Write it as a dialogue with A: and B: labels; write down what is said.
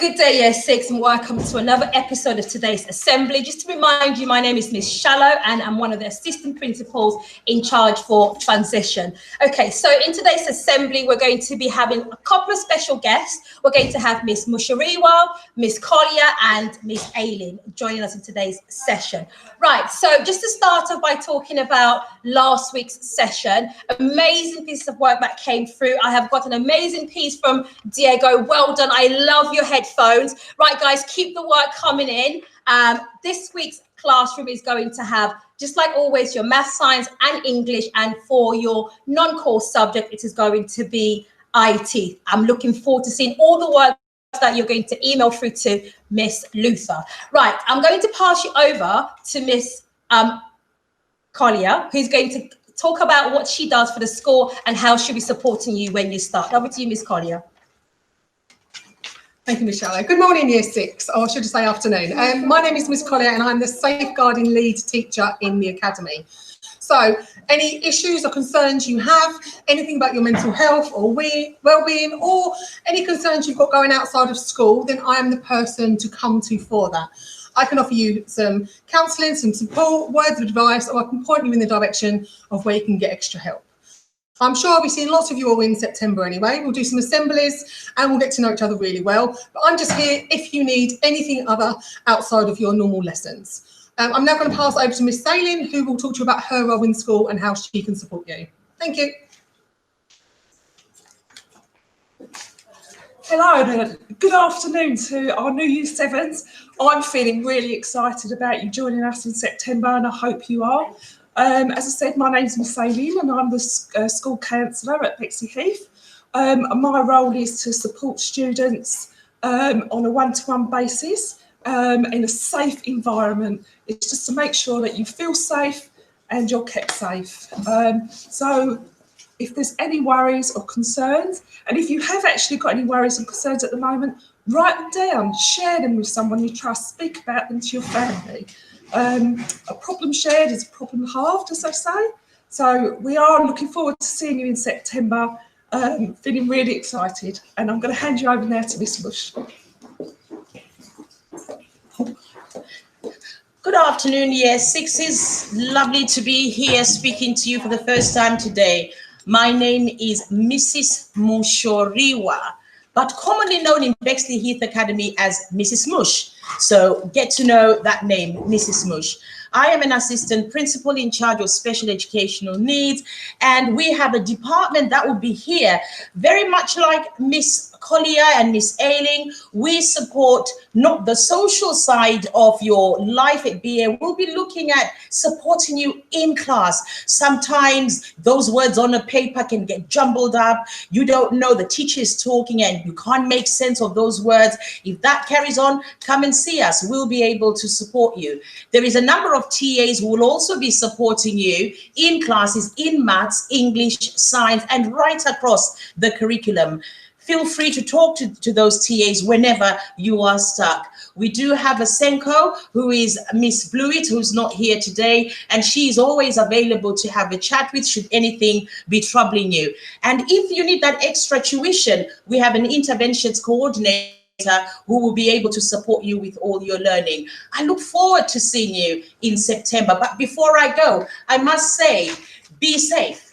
A: Good day, Year 6, and welcome to another episode of today's assembly. Just to remind you, my name is Miss Shalo, and I'm one of the assistant principals in charge for transition. Okay, so in today's assembly, we're going to be having a couple of special guests. We're going to have Miss Mush, Miss Collier, and Miss Ayling joining us in today's session. Right, so just to start off by talking about last week's session, amazing piece of work that came through. I have got an amazing piece from Diego. Well done. I love your headphones. Right, guys, keep the work coming in. This week's classroom is going to have, just like always, your math, science and English, and for your non-course subject, it is going to be IT. I'm looking forward to seeing all the work that you're going to email through to Miss Luther. Right, I'm going to pass you over to Miss Collier, who's going to talk about what she does for the school and how she'll be supporting you when you start. Over to you, Miss Collier.
B: Thank you, Miss Shalo. Good morning, Year 6, or should I say afternoon. My name is Miss Collier and I'm the safeguarding lead teacher in the academy. So any issues or concerns you have, anything about your mental health or well-being, or any concerns you've got going outside of school, then I am the person to come to for that. I can offer you some counselling, some support, words of advice, or I can point you in the direction of where you can get extra help. I'm sure I'll be seeing lots of you all in September anyway. We'll do some assemblies and we'll get to know each other really well. But I'm just here if you need anything other outside of your normal lessons. I'm now going to pass over to Miss Ayling, who will talk to you about her role in school and how she can support you. Thank you.
C: Hello and good afternoon to our new Year 7s. I'm feeling really excited about you joining us in September and I hope you are. As I said, my name's Miss Ayling and I'm the school counsellor at Bexleyheath. My role is to support students on a one-to-one basis in a safe environment. It's just to make sure that you feel safe and you're kept safe. So if there's any worries or concerns, and if you have actually got any worries and concerns at the moment, write them down, share them with someone you trust, speak about them to your family. A problem shared is a problem halved, as they say. So we are looking forward to seeing you in September, feeling really excited. And I'm going to hand you over now to Miss Mush.
D: Good afternoon, Year 6s. Lovely to be here speaking to you for the first time today. My name is Mrs. Mushoriwa, but commonly known in Bexleyheath Academy as Mrs. Mush. So get to know that name, Mrs. Mush. I am an assistant principal in charge of special educational needs, and we have a department that will be here, very much like Miss Collier and Miss Ayling. We support not the social side of your life at BA. We'll be looking at supporting you in class. Sometimes those words on a paper can get jumbled up. You don't know the teacher is talking and you can't make sense of those words. If that carries on, come and see us. We'll be able to support you. There is a number of TAs who will also be supporting you in classes in maths, English, science, and right across the curriculum. Feel free to talk to those TAs whenever you are stuck. We do have a Senko, who is Miss Blewett, who's not here today, and she is always available to have a chat with should anything be troubling you. And if you need that extra tuition, we have an interventions coordinator who will be able to support you with all your learning. I look forward to seeing you in September. But before I go, I must say, be safe.